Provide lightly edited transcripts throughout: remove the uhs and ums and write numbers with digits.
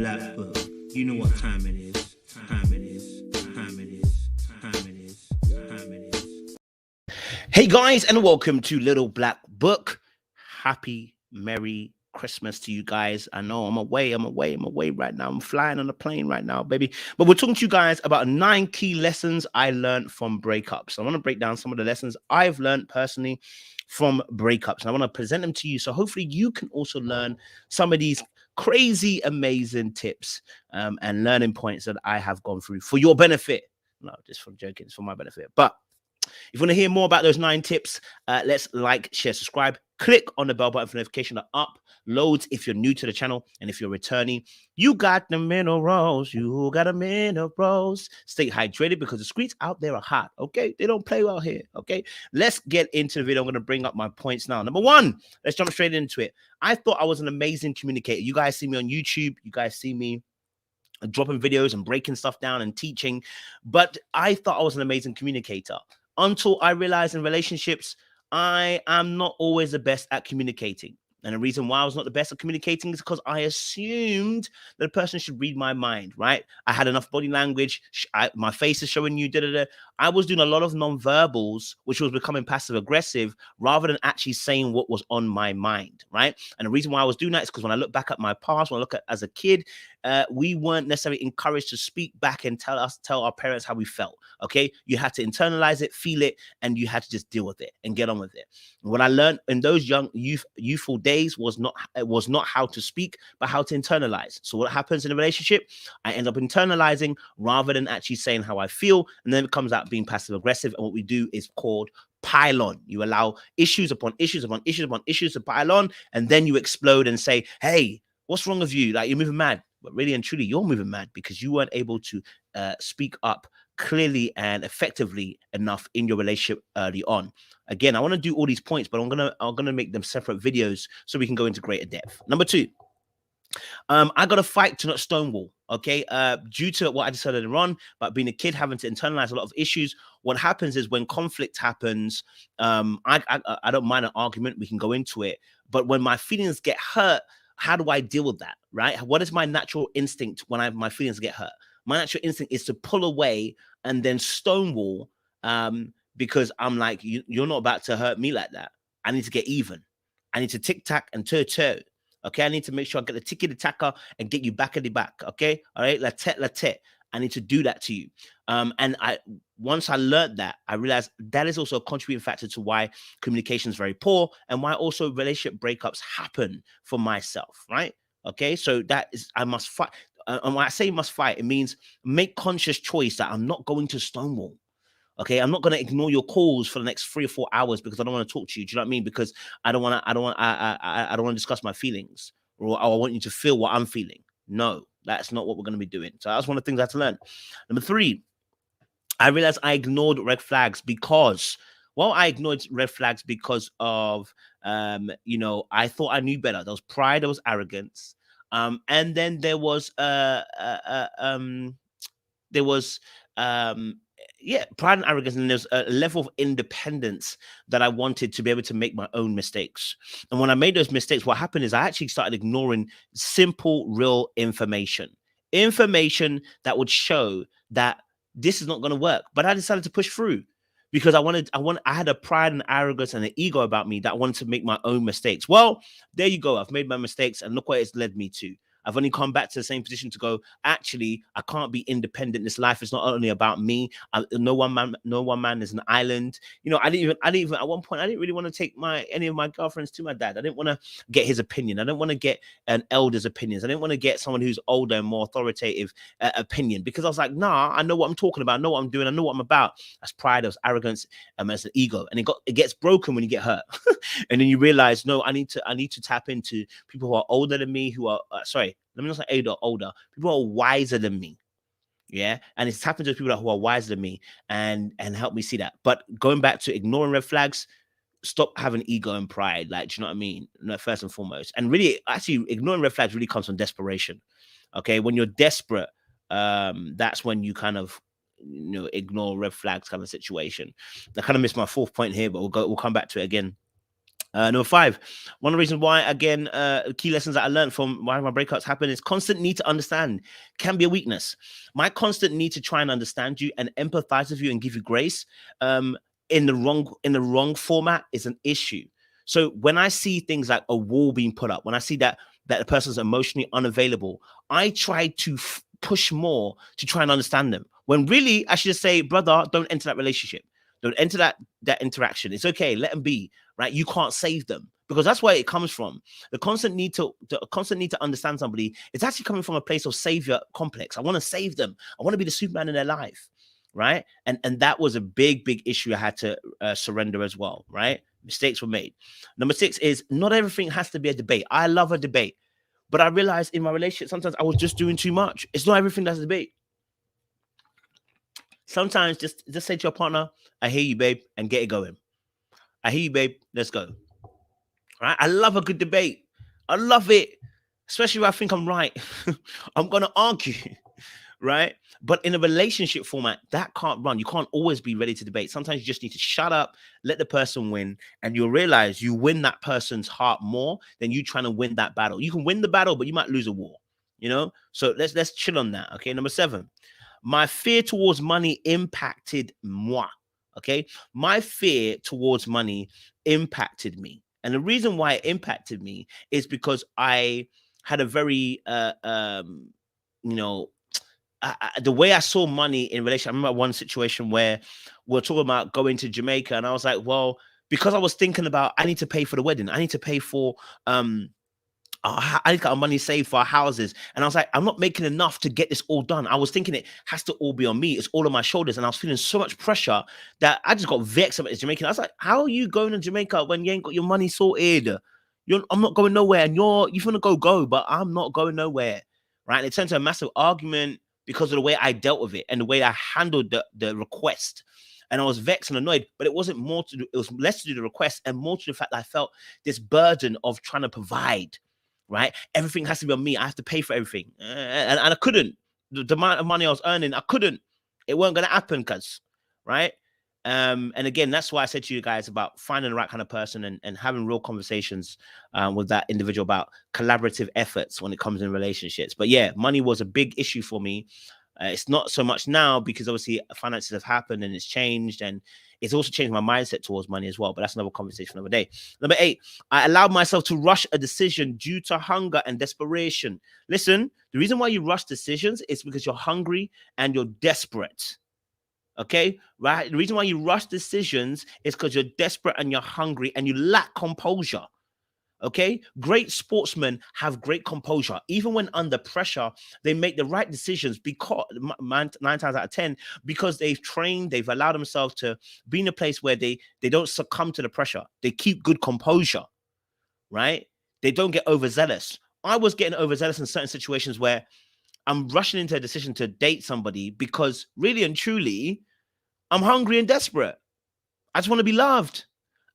Black Book. You know what time it is. Time it is. Time it is. Time it is. Time it is. Hey guys, and welcome to Little Black Book. Happy Merry Christmas to you guys. I know I'm away right now. I'm flying on a plane right now, baby. But we're talking to you guys about 9 key lessons I learned from breakups. I want to break down some of the lessons I've learned personally from breakups. And I want to present them to you. So hopefully you can also learn some of these crazy, amazing tips and learning points that I have gone through for your benefit. No, just for joking, it's for my benefit. But if you want to hear more about those 9 tips, let's like, share, subscribe. Click on the bell button for notification that uploads if you're new to the channel. And if you're returning, you got the minerals. You got the minerals. Stay hydrated because the streets out there are hot, okay? They don't play well here, okay? Let's get into the video. I'm going to bring up my points now. Number 1, let's jump straight into it. I thought I was an amazing communicator. You guys see me on YouTube. You guys see me dropping videos and breaking stuff down and teaching. But I thought I was an amazing communicator until I realized in relationships, I am not always the best at communicating. And the reason why I was not the best at communicating is because I assumed that a person should read my mind, right? I had enough body language. My face is showing you, da-da-da. I was doing a lot of non-verbals, which was becoming passive-aggressive rather than actually saying what was on my mind, right? And the reason why I was doing that is because when I look back at my past, when I look at as a kid, we weren't necessarily encouraged to speak back and tell our parents how we felt, okay? You had to internalize it, feel it, and you had to just deal with it and get on with it. And what I learned in those youthful days was not how to speak, but how to internalize. So what happens in a relationship, I end up internalizing rather than actually saying how I feel, and then it comes out being passive aggressive. And what we do is called pile on. You allow issues upon issues upon issues upon issues to pile on, and then you explode and say, hey, what's wrong with you? Like, you're moving mad. But really and truly, you're moving mad because you weren't able to speak up clearly and effectively enough in your relationship early on. Again, I want to do all these points, but I'm gonna make them separate videos so we can go into greater depth. Number 2, I got to fight to not stonewall. Okay, due to what I just said earlier on, but being a kid, having to internalize a lot of issues, what happens is when conflict happens, I don't mind an argument. We can go into it, but when my feelings get hurt, how do I deal with that, right? What is my natural instinct when my feelings get hurt? My natural instinct is to pull away and then stonewall because I'm like, you're not about to hurt me like that. I need to get even. I need to tic-tac and toe-toe. Okay, I need to make sure I get the tiki-taka and get you back at the back. Okay, all right, la tete. I need to do that to you. And once I learned that, I realized that is also a contributing factor to why communication is very poor and why also relationship breakups happen for myself, right? Okay, so that is, I must fight. And when I say must fight, it means make conscious choice that I'm not going to stonewall. Okay, I'm not going to ignore your calls for the next 3 or 4 hours because I don't want to talk to you. Do you know what I mean? Because I don't want to discuss my feelings, or I want you to feel what I'm feeling. No, that's not what we're going to be doing. So that's one of the things I had to learn. Number 3, I realized I ignored red flags because, I ignored red flags because of, I thought I knew better. There was pride, there was arrogance, and then there was, pride and arrogance, and there's a level of independence that I wanted to be able to make my own mistakes. And when I made those mistakes, what happened is I actually started ignoring simple, real information that would show that this is not going to work. But I decided to push through because I had a pride and arrogance and an ego about me that I wanted to make my own mistakes. Well, there you go. I've made my mistakes, and look what it's led me to. I've only come back to the same position to go, actually, I can't be independent. This life is not only about me. No one man is an island. I didn't even at one point, I didn't really want to take any of my girlfriends to my dad. I didn't want to get his opinion. I didn't want to get an elder's opinions. I didn't want to get someone who's older and more authoritative opinion, because I was like, nah, I know what I'm talking about. I know what I'm doing. I know what I'm about. That's pride, that's arrogance, that's an ego. And it gets broken when you get hurt. And then you realize, no, I need to tap into people who are older than me, who are, let me not say older, people who are wiser than me. Yeah. And it's tapping to people who are wiser than me and help me see that. But going back to ignoring red flags, stop having ego and pride. Like, do you know what I mean? No, first and foremost. And really, actually, ignoring red flags really comes from desperation. Okay. When you're desperate, that's when you kind of, ignore red flags kind of situation. I kind of missed my 4th point here, but we'll come back to it again. Number 5, one of the reasons why, again, key lessons that I learned from why my breakups happen is constant need to understand can be a weakness. My constant need to try and understand you and empathize with you and give you grace in the wrong format is an issue. So when I see things like a wall being put up, when I see that the person's emotionally unavailable, I try to push more to try and understand them. When really I should just say, brother, don't enter that relationship. Don't enter that interaction. It's okay. Let them be. Right? You can't save them, because that's where it comes from. The constant need to understand somebody is actually coming from a place of savior complex. I want to save them. I want to be the Superman in their life. Right? And that was a big issue I had to surrender as well. Right? Mistakes were made. Number 6 is not everything has to be a debate. I love a debate, but I realized in my relationship sometimes I was just doing too much. It's not everything that's a debate. Sometimes just say to your partner, I hear you, babe, and get it going. I hear you, babe. Let's go. Right? I love a good debate. I love it, especially when I think I'm right. I'm going to argue, right? But in a relationship format, that can't run. You can't always be ready to debate. Sometimes you just need to shut up, let the person win, and you'll realize you win that person's heart more than you trying to win that battle. You can win the battle, but you might lose a war, So let's chill on that, okay? Number 7, my fear towards money impacted moi. Okay, my fear towards money impacted me, and the reason why it impacted me is because I had a very, the way I saw money in relation. I remember one situation where we're talking about going to Jamaica, and I was like, well, because I was thinking about I need to pay for the wedding, I need to pay for I got money saved for our houses. And I was like, I'm not making enough to get this all done. I was thinking it has to all be on me. It's all on my shoulders. And I was feeling so much pressure that I just got vexed about Jamaican. I was like, how are you going to Jamaica when you ain't got your money sorted? I'm not going nowhere. And you want to go, but I'm not going nowhere. Right. And it turned to a massive argument because of the way I dealt with it and the way I handled the request. And I was vexed and annoyed, but it wasn't more to do. It was less to do the request and more to the fact that I felt this burden of trying to provide. Right? Everything has to be on me. I have to pay for everything. And I couldn't. The amount of money I was earning, I couldn't. It weren't going to happen, right? And again, that's why I said to you guys about finding the right kind of person and having real conversations with that individual about collaborative efforts when it comes in relationships. But yeah, money was a big issue for me. It's not so much now because obviously finances have happened and it's changed, and it's also changed my mindset towards money as well. But that's another conversation another day. Number 8, I allowed myself to rush a decision due to hunger and desperation. Listen, the reason why you rush decisions is because you're hungry and you're desperate. Okay, right? The reason why you rush decisions is because you're desperate and you're hungry and you lack composure. Okay, great sportsmen have great composure. Even when under pressure, they make the right decisions because 9 times out of 10, because they've trained, they've allowed themselves to be in a place where they don't succumb to the pressure. They keep good composure, right? They don't get overzealous. I was getting overzealous in certain situations where I'm rushing into a decision to date somebody because really and truly, I'm hungry and desperate. I just want to be loved.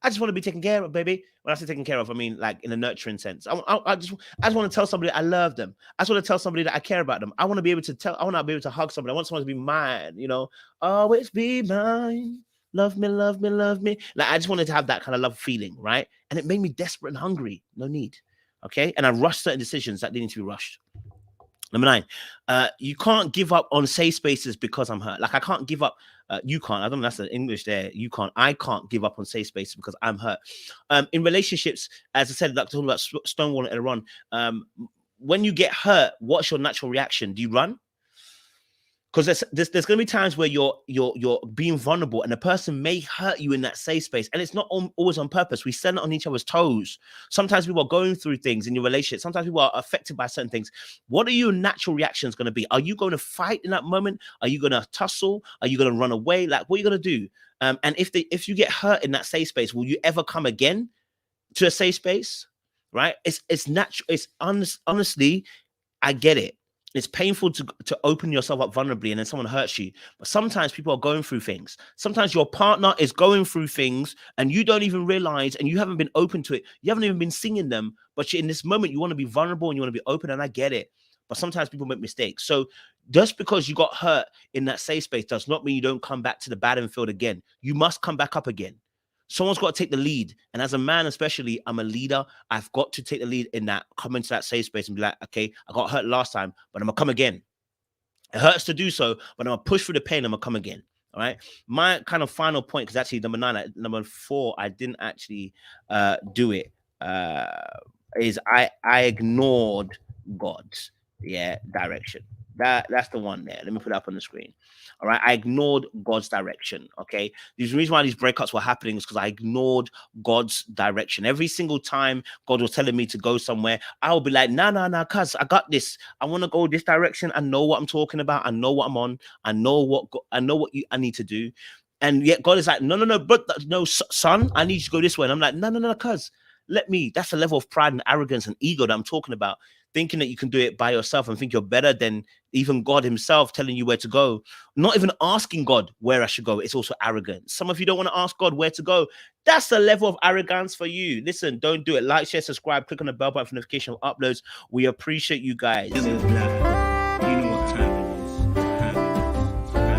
I just want to be taken care of, baby. When I say taken care of, I mean like in a nurturing sense. I just want to tell somebody I love them. I just want to tell somebody that I care about them. I want to be able to hug somebody. I want someone to be mine, always be mine. Love me, love me, love me. Like I just wanted to have that kind of love feeling, right? And it made me desperate and hungry. No need. Okay. And I rushed certain decisions that didn't need to be rushed. Number 9, you can't give up on safe spaces because I'm hurt. Like I can't give up. You can't. I don't know. That's the English there. You can't. I can't give up on safe spaces because I'm hurt. In relationships, as I said, like talking about Stonewall earlier on. When you get hurt, what's your natural reaction? Do you run? Because there's going to be times where you're being vulnerable and the person may hurt you in that safe space. And it's not always on purpose. We stand on each other's toes. Sometimes people are going through things in your relationship. Sometimes people are affected by certain things. What are your natural reactions going to be? Are you going to fight in that moment? Are you going to tussle? Are you going to run away? Like, what are you going to do? And if you get hurt in that safe space, will you ever come again to a safe space? Right? It's natural. It's honestly, I get it. It's painful to open yourself up vulnerably and then someone hurts you. But sometimes people are going through things. Sometimes your partner is going through things and you don't even realize and you haven't been open to it. You haven't even been singing them. But in this moment, you want to be vulnerable and you want to be open, and I get it. But sometimes people make mistakes. So just because you got hurt in that safe space does not mean you don't come back to the battlefield again. You must come back up again. Someone's got to take the lead. And as a man, especially, I'm a leader. I've got to take the lead in that, come into that safe space and be like, okay, I got hurt last time, but I'm going to come again. It hurts to do so, but I'm going to push through the pain. I'm going to come again. All right. My kind of final point, because actually number 4, I didn't actually do it, is I ignored God's direction. That's the one there. Let me put it up on the screen. All right. I ignored God's direction. Okay. The reason why these breakups were happening is because I ignored God's direction. Every single time God was telling me to go somewhere, I would be like, nah, cuz I got this. I want to go this direction. I know what I'm talking about. I know what I'm on. I know what I need to do. And yet God is like, no, but no, son, I need you to go this way. And I'm like, no, cuz let me. That's a level of pride and arrogance and ego that I'm talking about. Thinking that you can do it by yourself and think you're better than even God himself telling you where to go. Not even asking God where I should go. It's also arrogant. Some of you don't want to ask God where to go. That's the level of arrogance for you. Listen, don't do it. Like, share, subscribe, click on the bell button for notification of uploads. We appreciate you guys.